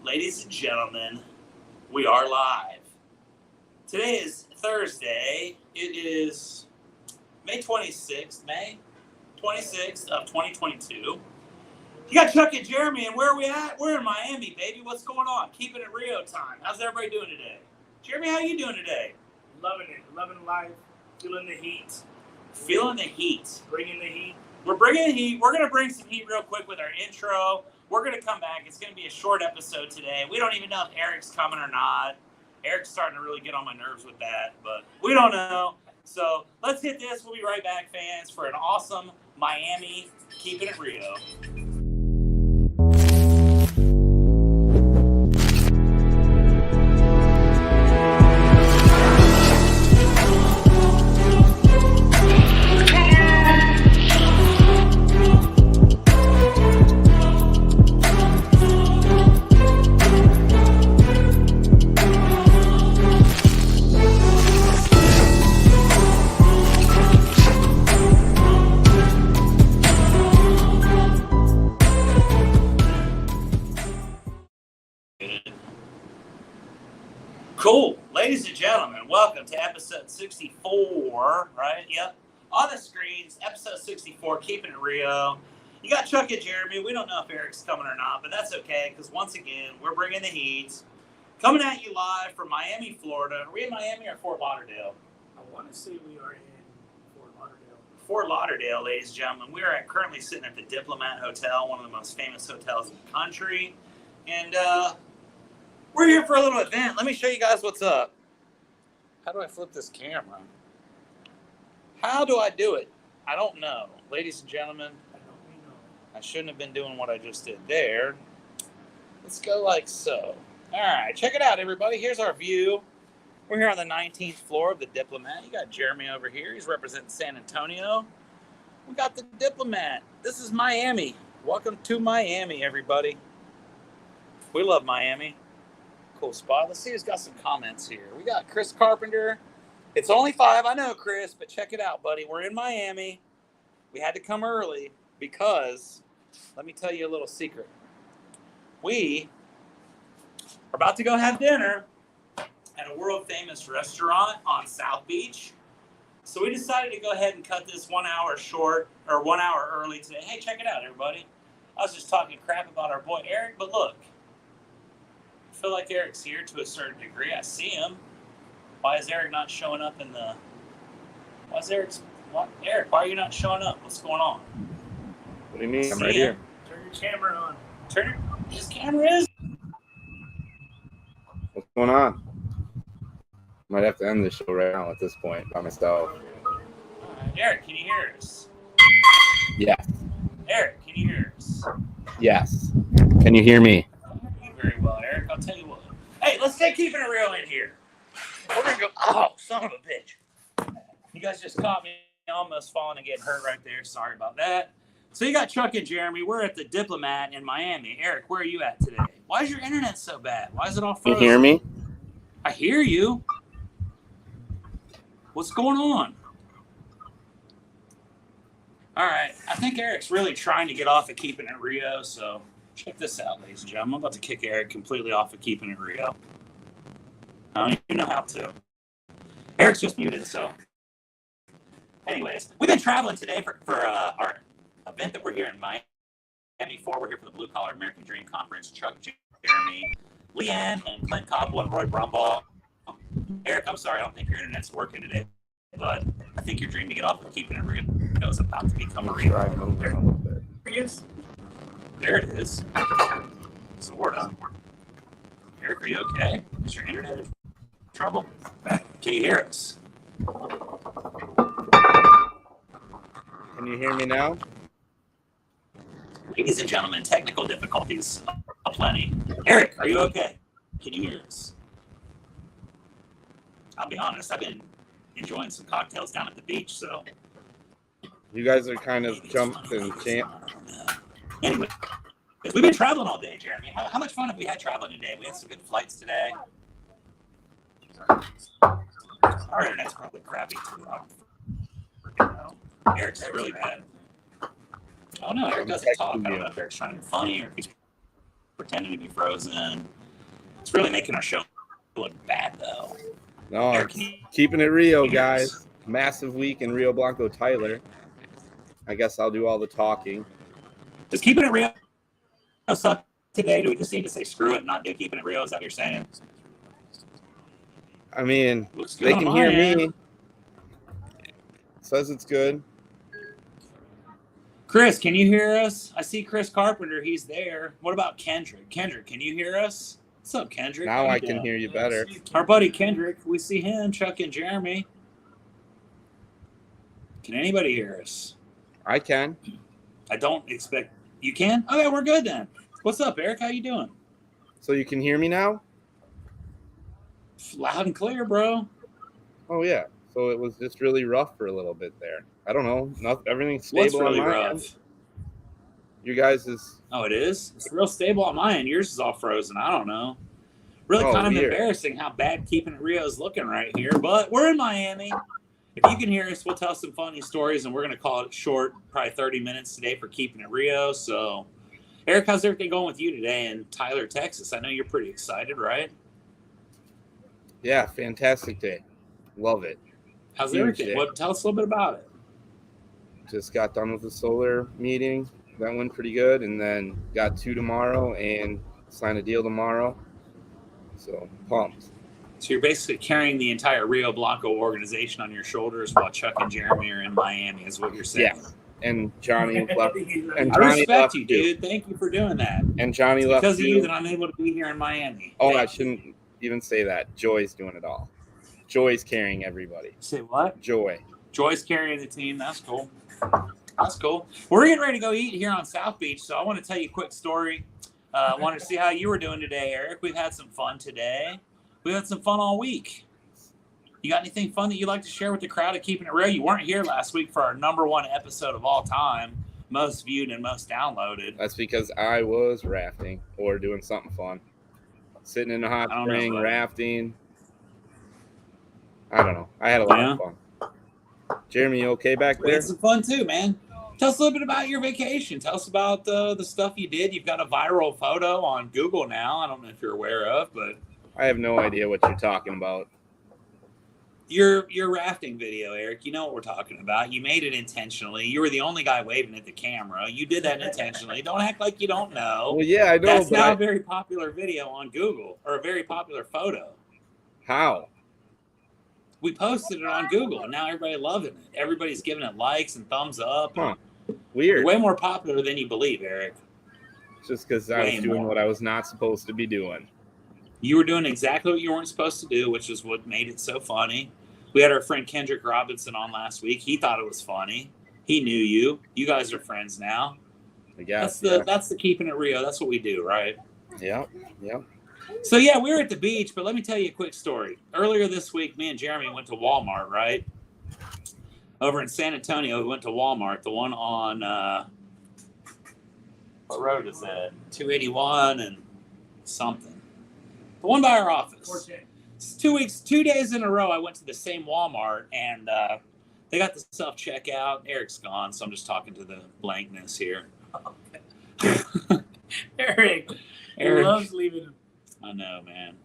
Ladies and gentlemen, we are live. Today is Thursday. It is May 26th of 2022. You got Chuck and Jeremy, and where are we at? We're in Miami, baby. What's going on? Keeping it Rio time. How's everybody doing today? Jeremy, how you doing today? Loving it. Loving life. Feeling the heat. Feeling the heat. Bringing the heat. We're bringing the heat. We're going to bring some heat real quick with our intro. We're going to come back. It's going to be a short episode today. We don't even know if Eric's coming or not. Eric's starting to really get on my nerves with that, but we don't know. So let's hit this. We'll be right back, fans, for an awesome Miami Keeping It Rio. Cool. Ladies and gentlemen, welcome to episode 64, right? Yep. On the screens, episode 64, Keeping It Rio. You got Chuck and Jeremy. We don't know if Eric's coming or not, but that's okay, because once again, we're bringing the heat. Coming at you live from Miami, Florida. Are we in Miami or Fort Lauderdale? I want to say we are in Fort Lauderdale. Fort Lauderdale, ladies and gentlemen. We are currently sitting at the Diplomat Hotel, one of the most famous hotels in the country. And, we're here for a little event. Let me show you guys what's up. How do I flip this camera? How do I do it? I don't know. Ladies and gentlemen, I shouldn't have been doing what I just did there. Let's go like so. All right, check it out, everybody. Here's our view. We're here on the 19th floor of the Diplomat. You got Jeremy over here. He's representing San Antonio. We got the Diplomat. This is Miami. Welcome to Miami, everybody. We love Miami. Cool spot. Let's see who's got some comments here. We got Chris Carpenter. It's only 5. I know, Chris, but check it out, buddy. We're in Miami. We had to come early because, let me tell you a little secret. We are about to go have dinner at a world-famous restaurant on South Beach. So we decided to go ahead and cut this 1 hour short, or 1 hour early today. Hey, check it out, everybody. I was just talking crap about our boy Eric, but look. I feel like Eric's here to a certain degree. I see him. Why is Eric not showing up in the... Eric, why are you not showing up? What's going on? What do you mean? I'm right here. Turn your camera on. His camera is... What's going on? Might have to end the show right now at this point by myself. Eric, can you hear us? Yes. Eric, can you hear us? Yes. Can you hear me? Very well, Eric. I'll tell you what. Hey, let's take Keeping It Real in here. We're going to go... Oh, son of a bitch. You guys just caught me almost falling and getting hurt right there. Sorry about that. So you got Chuck and Jeremy. We're at the Diplomat in Miami. Eric, where are you at today? Why is your internet so bad? Why is it all frozen? Can you hear me? I hear you. What's going on? All right. I think Eric's really trying to get off of Keeping It Rio, so... Check this out, ladies and gentlemen. I'm about to kick Eric completely off of Keeping It Rio. I don't even know how to. Eric's just muted, so. Anyways, we've been traveling today for our event that we're here in Miami for. We're here for the Blue Collar American Dream Conference. Chuck, Jeremy, Leanne, and Clint Cobble and Roy Brumball. Eric, I'm sorry, I don't think your internet's working today, but I think your dream to get off of Keeping It Rio is about to become a real. There he is. There it is. Sort of. Eric, are you okay? Is your internet in trouble? Can you hear us? Can you hear me now? Ladies and gentlemen, technical difficulties aplenty. Eric, are you okay? Can you hear us? I'll be honest, I've been enjoying some cocktails down at the beach, so. You guys are kind of jumped and champ. Anyway, we've been traveling all day, Jeremy. How much fun have we had traveling today? We had some good flights today. Our internet's probably crappy too. Eric's really bad. Oh no, Eric doesn't talk. I don't know if Eric's trying to be funny or pretending to be frozen. It's really making our show look bad, though. No, Eric, it's keeping it Rio, can you hear us? guys. Massive week in Rio Blanco, Tyler. I guess I'll do all the talking. Does keeping it real suck today? Do we just need to say screw it and not do keeping it real? Is that what you're saying? I mean, Looks good they on can my hear end. me. Says it's good. Chris, can you hear us? I see Chris Carpenter. He's there. What about Kendrick? Kendrick, can you hear us? What's up, Kendrick? Now How I you can doing? hear you better. Our buddy Kendrick. We see him, Chuck and Jeremy. Can anybody hear us? I can. I don't expect you can. Okay, we're good then. What's up, Eric? How you doing? So you can hear me now? Loud and clear, bro. Oh, yeah. So it was just really rough for a little bit there. I don't know. Everything's What's stable really on my rough? end. You guys is... Oh, it is? It's real stable on my end. Yours is all frozen. I don't know. Really Oh, kind of weird. embarrassing how bad Keeping It Rio is looking right here. But we're in Miami. If you can hear us, we'll tell some funny stories, and we're going to call it short, probably 30 minutes today for Keeping It Rio. So, Eric, how's everything going with you today in Tyler, Texas? I know you're pretty excited, right? Yeah, fantastic day. Love it. How's Huge everything? day. What? Tell us a little bit about it. Just got done with the solar meeting. That went pretty good. And then got 2 tomorrow and signed a deal tomorrow. So, pumped. So you're basically carrying the entire Rio Blanco organization on your shoulders while Chuck and Jeremy are in Miami, is what you're saying. Yeah. And Johnny left. And I Johnny respect left you, too. dude. Thank you for doing that. And Johnny It's left because of you too. that I'm able to be here in Miami. Oh, Thank I you. shouldn't even say that. Joy's doing it all. Joy's carrying everybody. Say what? Joy. Joy's carrying the team. That's cool. That's cool. We're getting ready to go eat here on South Beach, so I want to tell you a quick story. I wanted to see how you were doing today, Eric. We've had some fun today. We've had some fun all week. You got anything fun that you'd like to share with the crowd at Keeping It Real? You weren't here last week for our #1 episode of all time, most viewed and most downloaded. That's because I was rafting or doing something fun. Sitting in a hot I don't know, spring, buddy. rafting. I don't know. I had a lot of fun. Jeremy, you okay back We there? had some fun too, man. Tell us a little bit about your vacation. Tell us about the stuff you did. You've got a viral photo on Google now. I don't know if you're aware of, but I have no idea what you're talking about. your rafting video, Eric, you know what we're talking about. You made it intentionally. You were the only guy waving at the camera. You did that intentionally. Don't act like you don't know. Well, yeah, I know, That's but now a very popular video on Google, or a very popular photo. how? We posted it on Google, and now everybody's loving it. Everybody's giving it likes and thumbs up. Huh. You're Weird. way more popular than you believe, Eric. Just because I way was doing more. what I was not supposed to be doing. You were doing exactly what you weren't supposed to do, which is what made it so funny. We had our friend Kendrick Robinson on last week. He thought it was funny. He knew you. You guys are friends now. I guess. That's the Keeping It Real. That's what we do, right? Yeah. Yeah. So yeah, we were at the beach, but let me tell you a quick story. Earlier this week, me and Jeremy went to Walmart, right? Over in San Antonio, we went to Walmart, the one on what road is that? 281 and something. The one by our office. 410. It's 2 days in a row I went to the same Walmart, and they got the self-checkout. Eric's gone, so I'm just talking to the blankness here. Eric, Eric. loves leaving. I know, man.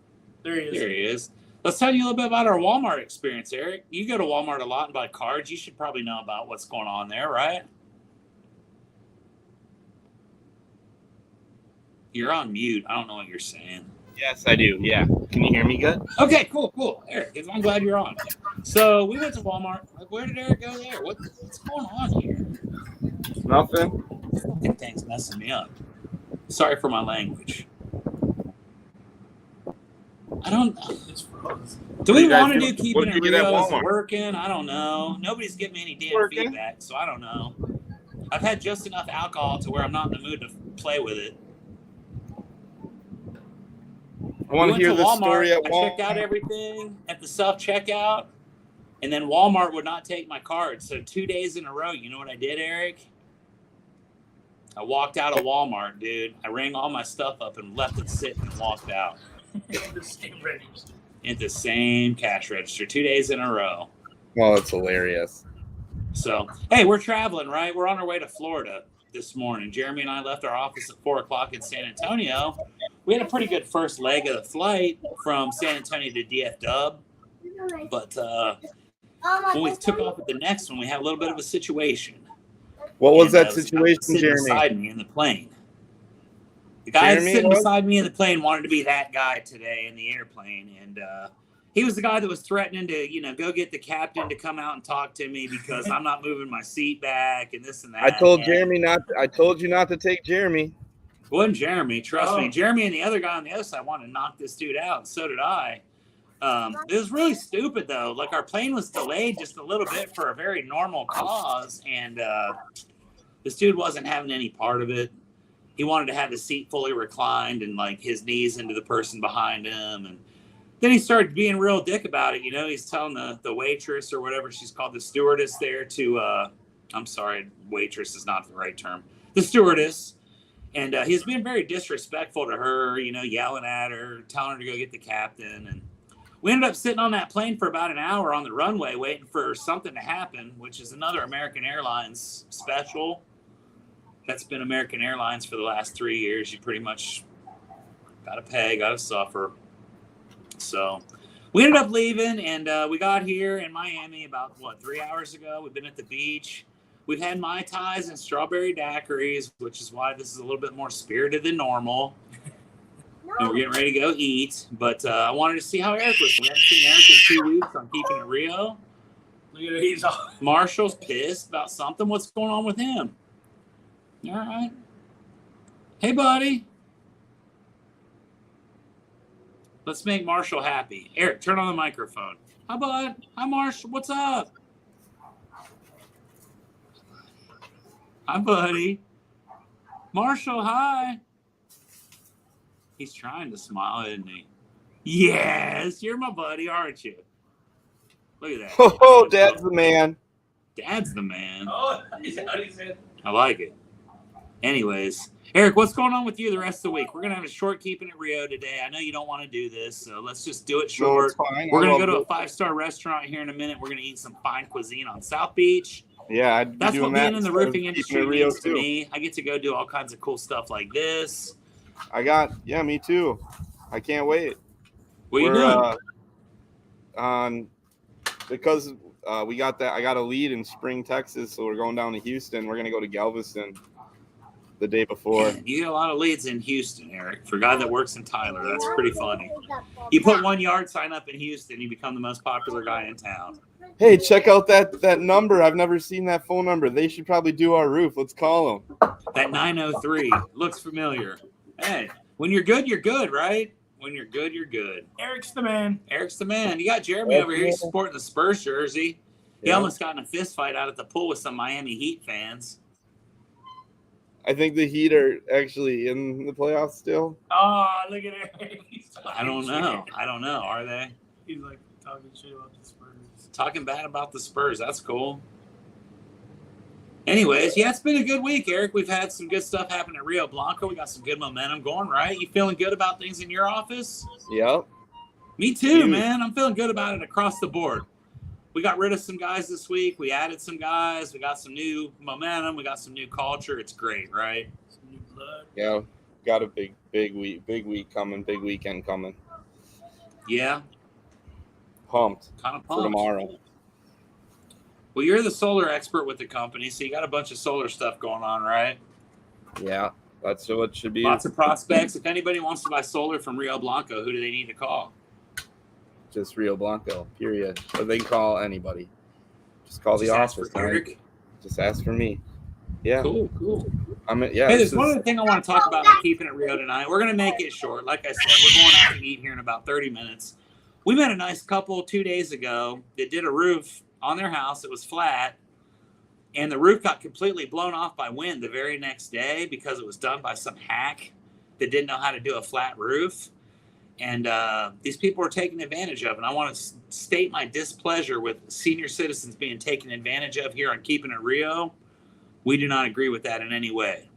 There he is. There he is. Let's tell you a little bit about our Walmart experience, Eric. You go to Walmart a lot and buy cards. You should probably know about what's going on there, right? You're on mute. I don't know what you're saying. Yes, I do. Yeah. Can you hear me good? Okay, cool. Eric, I'm glad you're on. So we went to Walmart. Like, where did Eric go there? What's going on here? Nothing. Fucking thing's messing me up. Sorry for my language. I don't. It's frozen. Do What we do you guys want to do? do Keeping What It did you get at Real? Is it Walmart? working? I don't know. Nobody's giving me any damn Working. feedback, so I don't know. I've had just enough alcohol to where I'm not in the mood to play with it. I want to We hear went this Walmart. story at I checked out Walmart. everything at the self-checkout, and then Walmart would not take my card. So 2 days in a row, you know what I did, Eric? I walked out of Walmart, dude. I rang all my stuff up and left it sitting and walked out The same register. at the same cash register 2 days in a row. Well, it's hilarious. So, hey, we're traveling, right? We're on our way to Florida. this morning. Jeremy and I left our office at 4 o'clock in San Antonio. We had a pretty good first leg of the flight from San Antonio to DF-Dub. But when we took off at the next one, we had a little bit of a situation. What was that the guy situation, sitting Jeremy? beside me in the plane. The guy Jeremy sitting was? beside me in the plane wanted to be that guy today in the airplane, and he was the guy that was threatening to, go get the captain to come out and talk to me because I'm not moving my seat back and this and that. I told and Jeremy not. I told you not to take Jeremy. it wasn't Jeremy, trust me. Oh. Jeremy and the other guy on the other side wanted to knock this dude out, and so did I. It was really stupid, though. Like, our plane was delayed just a little bit for a very normal cause, and this dude wasn't having any part of it. He wanted to have the seat fully reclined and, like, his knees into the person behind him. And then he started being real dick about it. He's telling the waitress or whatever she's called, the stewardess there to, I'm sorry, waitress is not the right term. The stewardess. And he's been very disrespectful to her, yelling at her, telling her to go get the captain. And we ended up sitting on that plane for about an hour on the runway waiting for something to happen, which is another American Airlines special. That's been American Airlines for the last 3 years. You pretty much got to pay, got to suffer. So we ended up leaving, and we got here in Miami about, 3 hours ago. We've been at the beach. We've had Mai Tais and strawberry daiquiris, which is why this is a little bit more spirited than normal. And we're getting ready to go eat. But I wanted to see how Eric was. We haven't seen Eric in 2 weeks on Keeping It Rio. Look at it. He's all. Marshall's pissed about something. What's going on with him? All right. Hey, buddy. Let's make Marshall happy. Eric, turn on the microphone. Hi, bud. Hi, Marshall. What's up? Hi, buddy. Marshall, hi. He's trying to smile, isn't he? Yes, you're my buddy, aren't you? Look at that. Oh, Dad's the man. Dad's the man. Oh, he's out. He said. I like it. Anyways, Eric, what's going on with you the rest of the week? We're going to have a short Keeping It Rio today. I know you don't want to do this, so let's just do it short. No, it's fine. We're going to go to a 5-star restaurant here in a minute. We're going to eat some fine cuisine on South Beach. Yeah, I'd be That's doing what being that in the instead of roofing Keeping industry It Rio means to too. me. I get to go do all kinds of cool stuff like this. Me too. I can't wait. What are you doing? Because we got that. I got a lead in Spring, Texas, so we're going down to Houston. We're gonna go to Galveston the day before. Man, you get a lot of leads in Houston, Eric. For a guy that works in Tyler, that's pretty funny. You put 1 yard sign up in Houston, you become the most popular guy in town. Hey, check out that number. I've never seen that phone number. They should probably do our roof. Let's call them. That 903 looks familiar. Hey, when you're good, right? When you're good, you're good. Eric's the man. Eric's the man. You got Jeremy over here sporting the Spurs jersey. He Yeah. almost got in a fist fight out at the pool with some Miami Heat fans. I think the Heat are actually in the playoffs still. Oh, look at Eric. He's I don't know. Are they? He's like talking shit about the Spurs. Talking bad about the Spurs. That's cool. Anyways, yeah, it's been a good week, Eric. We've had some good stuff happen at Rio Blanco. We got some good momentum going, right? You feeling good about things in your office? Yep. Me too, Huge. man. I'm feeling good about it across the board. We got rid of some guys this week. We added some guys. We got some new momentum. We got some new culture. It's great, right? Some new blood. Yeah. Got a big week coming. Big weekend coming. Yeah, Pumped kind of for pumped. tomorrow. Well, you're the solar expert with the company, so you got a bunch of solar stuff going on, right? Yeah, that's what it should be. Lots of prospects. If anybody wants to buy solar from Rio Blanco, who do they need to call? Just Rio Blanco, period. Or they can call anybody. Just call the Just ask office. for Eric. Just ask for me. Yeah. Cool. Yeah. Hey, there's one other thing I want to talk about on Keeping It Rio tonight. We're going to make it short. Like I said, we're going out to eat here in about 30 minutes. We met a nice couple 2 days ago that did a roof on their house. It was flat, and the roof got completely blown off by wind the very next day because it was done by some hack that didn't know how to do a flat roof. And these people were taken advantage of. And I want to state my displeasure with senior citizens being taken advantage of here on Keeping It Rio. We do not agree with that in any way.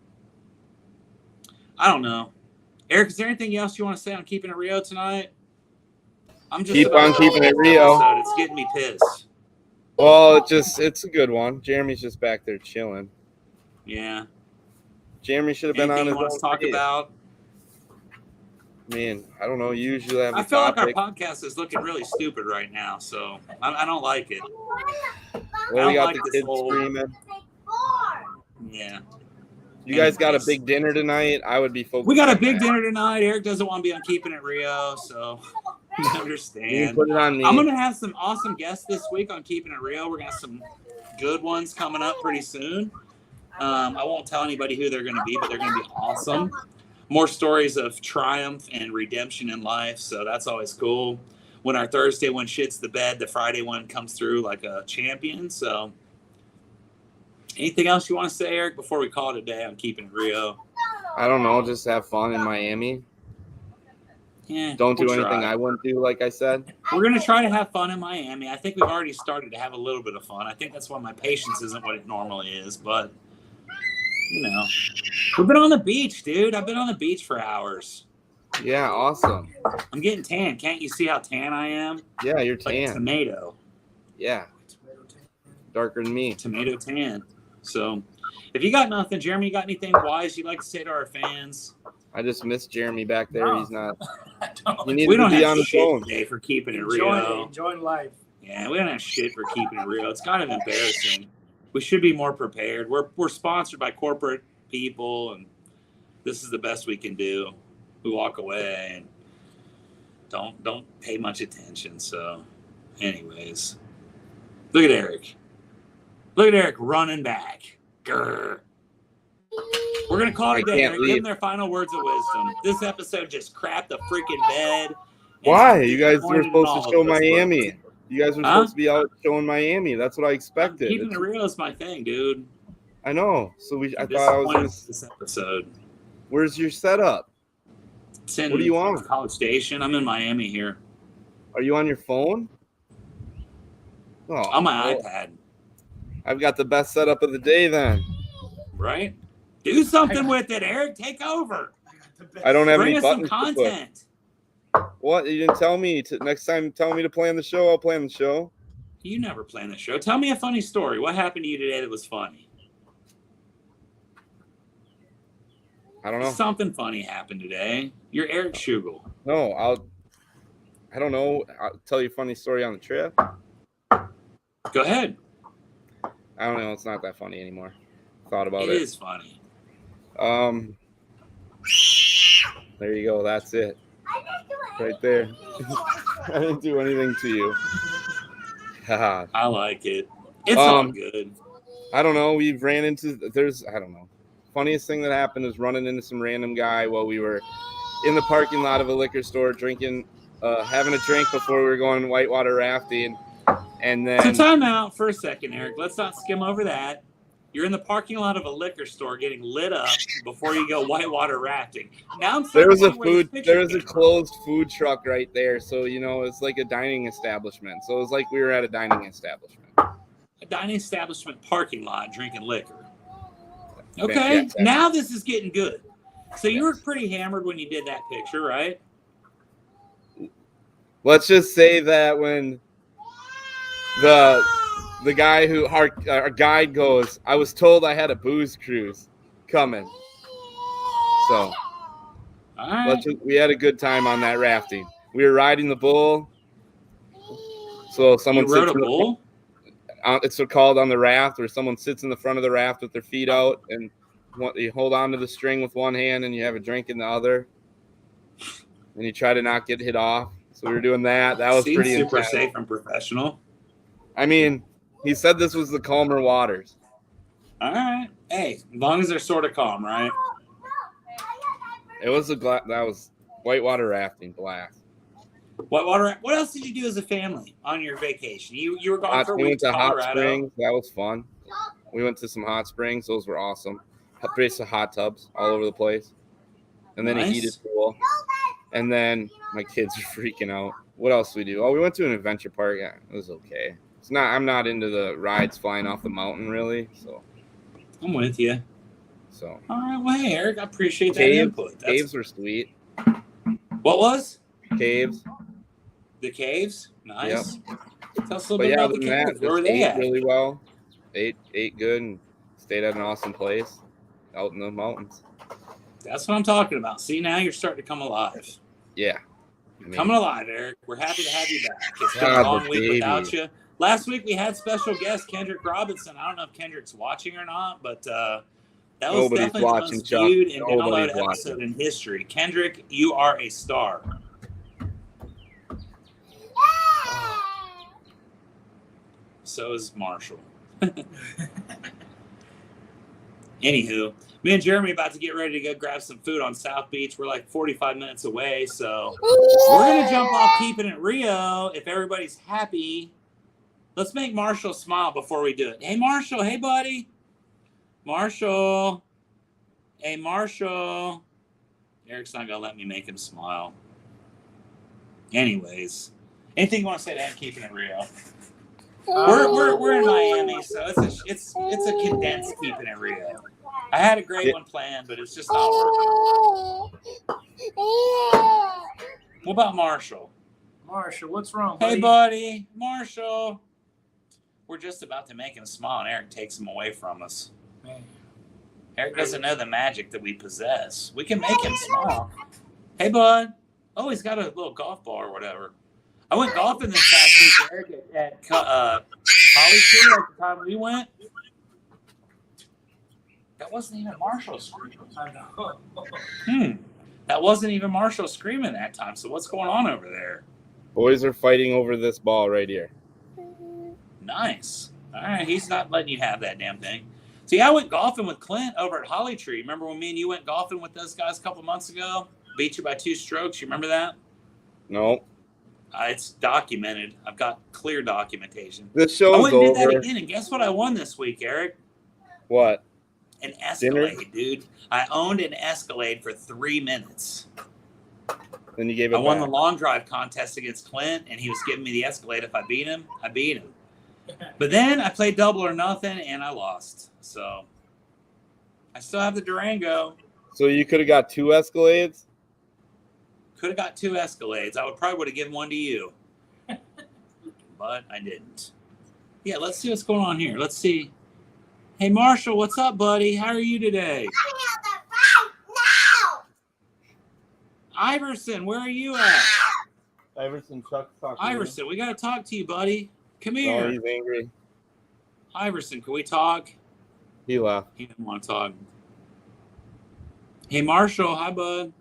I don't know. Eric, is there anything else you want to say on Keeping It Rio tonight? I'm just Keep on keeping it this Rio. episode. It's getting me pissed. Well, it's a good one. Jeremy's just back there chilling. Yeah. Jeremy should have been Anything on you his want to own talk page. about? Man, I don't know. You usually have I a feel like our topic. podcast is looking really stupid right now, so I don't like it. Well, we got like the this kids whole- screaming. Yeah. You guys got a Anyways. big dinner tonight. I would be focused. We got a on big that. dinner tonight. Eric doesn't want to be on Keeping It Rio, so you You can understand. put it on me. I'm going to have some awesome guests this week on Keeping It Real. We're going to have some good ones coming up pretty soon. I won't tell anybody who they're going to be, but they're going to be awesome. More stories of triumph and redemption in life, so that's always cool. When our Thursday one shits the bed, the Friday one comes through like a champion. So anything else you want to say, Eric, before we call it a day on Keeping It Real? I don't know. Just have fun in Miami. Yeah, Don't do we'll anything try. I wouldn't do, like I said. We're going to try to have fun in Miami. I think we've already started to have a little bit of fun. I think that's why my patience isn't what it normally is, but you know, we've been on the beach, dude. I've been on the beach for hours. Yeah, awesome. I'm getting tan. Can't you see how tan I am? Yeah, you're Like a tan. tomato. Yeah, darker than me. Tomato tan. So if you got nothing, Jeremy, you got anything wise you'd like to say to our fans? I just miss Jeremy back there. No. He's not. I don't. You need We to don't be have on the shit phone. today for Keeping It Enjoying Real. it, enjoying life. Yeah, we don't have shit for Keeping It Real. It's kind of embarrassing. We should be more prepared. We're sponsored by corporate people, and this is the best we can do. We walk away and don't pay much attention. So, anyways, look at Eric. Look at Eric running back. Grr. We're gonna call it a day. can't Eric. Give them leave. their final words of wisdom. This episode just crapped the freaking bed. and Why? You guys were disappointed in supposed all to show of us, Miami. but You guys were Huh? supposed to be out showing Miami. That's what I expected. Keeping It Real is my thing, dude. I know. So I I'm thought I was disappointed gonna. with this episode. Where's your setup? It's in What do you want? College Station. I'm in Miami here Are you on your phone? Oh, on my well, iPad. I've got the best setup of the day then. Right? Do something with it, Eric. Take over. I don't have Bring any us some buttons to put. content. What? You didn't tell me. Next time, tell me to play on the show. I'll play on the show. You never plan the show. Tell me a funny story. What happened to you today that was funny? I don't know. Something funny happened today. You're Eric Schugel. No, I don't know. I'll tell you a funny story on the trip. Go ahead. I don't know. It's not that funny anymore. Thought about It it. is funny. There you go. That's it. Right there. I didn't do anything to you. Haha. I like it. It's all good. I don't know. We've ran into I don't know. Funniest thing that happened was running into some random guy while we were in the parking lot of a liquor store drinking, having a drink before we were going whitewater rafting. And So then time out for a second, Eric. Let's not skim over that. You're in the parking lot of a liquor store getting lit up before you go whitewater rafting. Now I'm there was a starting to see where this picture there was a came from. closed food truck right there. So, it's like a dining establishment. So it was like we were at a dining establishment. A dining establishment parking lot drinking liquor. Okay, Yeah, exactly. now this is getting good. So you were pretty hammered when you did that picture, right? Let's just say that when the guy who our guide goes, I was told I had a booze cruise coming. So All right. we had a good time on that rafting. We were riding the bull. So someone You rode sits a in the- bull? it's called on the raft, where someone sits in the front of the raft with their feet out, and you hold on to the string with one hand and you have a drink in the other, and you try to not get hit off. So we were doing that. That was Seems pretty super intense. safe and professional. I mean, he said this was the calmer waters. All right. Hey, as long as they're sort of calm, right? It was that was whitewater rafting blast. What else did you do as a family on your vacation? You were gone for a We week went to to hot Colorado. springs. That was fun. We went to some hot springs. Those were awesome. Basically hot tubs all over the place. And then a Nice. heated pool. And then my kids are freaking out. What else did we do? Oh, we went to an adventure park. Yeah, it was okay. I'm not into the rides flying off the mountain really. I'm with you. So All right. Well, hey, Eric, I appreciate that caves, input. caves were sweet. What was? Caves. The caves? Nice. Tell us a little But bit yeah, about other the than caves. that, Where were just they ate at? really well. Ate good and stayed at an awesome place. out in the mountains. That's what I'm talking about. See, now you're starting to come alive. Yeah. Coming alive, Eric. We're happy to have you back. It's been God, a long the week baby. without you. Last week we had special guest Kendrick Robinson. I don't know if Kendrick's watching or not, but that was Nobody's definitely the watching, most Chuck. viewed and Nobody's downloaded episode watching. in history. Kendrick, you are a star. So is Marshall. Anywho, me and Jeremy about to get ready to go grab some food on South Beach. We're like 45 minutes away, so we're going to jump off Keeping It Rio. If everybody's happy, let's make Marshall smile before we do it. Hey, Marshall. Hey, buddy. Marshall. Hey, Marshall. Eric's not going to let me make him smile. Anyways, anything you want to say to him, Keeping It Rio? We're in Miami, so it's a condensed Keeping It Rio. I had a great one planned, but it's just not working. What about Marshall? Marshall, what's wrong, buddy? Hey, buddy, Marshall. We're just about to make him smile, and Eric takes him away from us. Man. Eric doesn't know the magic that we possess. We can make him smile. Hey, bud. Oh, he's got a little golf ball or whatever. I went golfing this past week, Eric, at Holly Tree at the time we went. That wasn't even Marshall screaming. I know. That wasn't even Marshall screaming that time. So what's going on over there? Boys are fighting over this ball right here. Nice. All right, he's not letting you have that damn thing. See, I went golfing with Clint over at Holly Tree. Remember when me and you went golfing with those guys a couple months ago? Beat you by 2 strokes. You remember that? No. It's documented. I've got clear documentation. This I show's went and did that over. again, and guess what I won this week, Eric? What? An Escalade, dude. I owned an Escalade for 3 minutes. Then you gave it I won the back. long drive contest against Clint, and he was giving me the Escalade. If I beat him, I beat him. But then I played double or nothing, and I lost. So I still have the Durango. So you could have got 2 Escalades? Could have got 2 Escalades. I would have given one to you. But I didn't. Yeah, let's see what's going on here. Let's see. Hey, Marshall, what's up, buddy? How are you today? Iverson, where are you at? Iverson, Chuck's talking. Iverson, we got to talk to you, buddy. Come No, here. he's angry. Iverson, can we talk? He left. He didn't want to talk. Hey, Marshall. Hi, bud.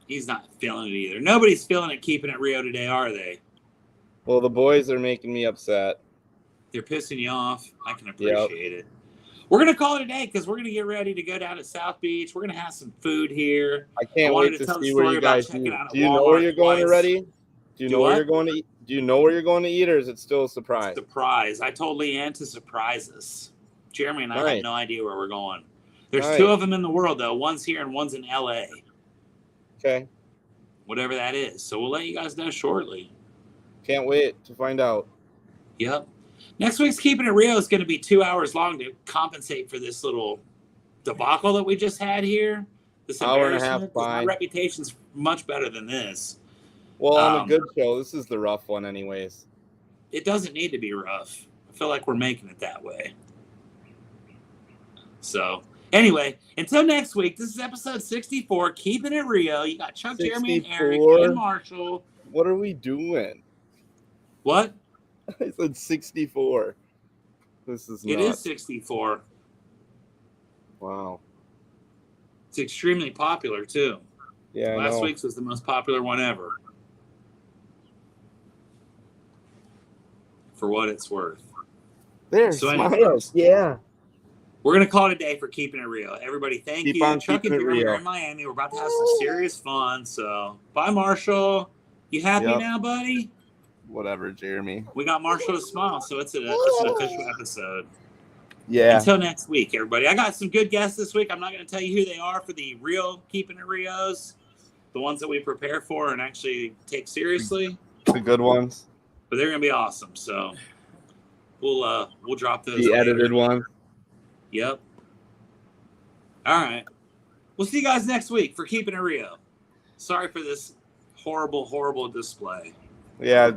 He's not feeling it either. Nobody's feeling it Keeping It Rio today, are they? Well, the boys are making me upset. They're pissing you off. I can appreciate it. We're going to call it a day because we're going to get ready to go down to South Beach. We're going to have some food here. I can't wanted wait to to tell the see where story you about guys checking eat. out at Do you know Walmart where you're going twice. already? Do you Do know where what? you're going to eat? Do you know where you're going to eat, or is it still a surprise? Surprise. I told Leanne to surprise us. Jeremy and I Nice. have no idea where we're going. There's Nice. 2 of them in the world, though. One's here and one's in L.A. Okay. Whatever that is. So we'll let you guys know shortly. Can't wait to find out. Yep. Next week's Keeping It Rio is going to be 2 hours long to compensate for this little debacle that we just had here. This Hour and a half, embarrassment. 'Cause my fine. reputation's much better than this. Well, on a Um, good show, this is the rough one anyways. It doesn't need to be rough. I feel like we're making it that way. So, anyway, until next week, this is episode 64, Keeping It Rio. You got Chuck, Jeremy, and Eric, 64? and Marshall. What are we doing? What? I said 64. This is It nuts. is 64. Wow. It's extremely popular, too. Yeah, I Last know. week's was the most popular one ever. For what it's worth. There, So smiles. anyways. Yeah. We're going to call it a day for Keeping It Real. Everybody, thank Keep you. on Chuck keeping and it Jeremy real. are in Miami. We're about to have some serious fun. So, bye, Marshall. You happy Yep. now, buddy? Whatever, Jeremy. We got Marshall to smile, so it's an official episode. Yeah. Until next week, everybody. I got some good guests this week. I'm not going to tell you who they are for the real Keeping It Rios, the ones that we prepare for and actually take seriously, The good ones. but they're going to be awesome. So we'll drop those. The later. edited one. Yep. All right. We'll see you guys next week for Keeping It Rio. Sorry for this horrible, horrible display. Yeah,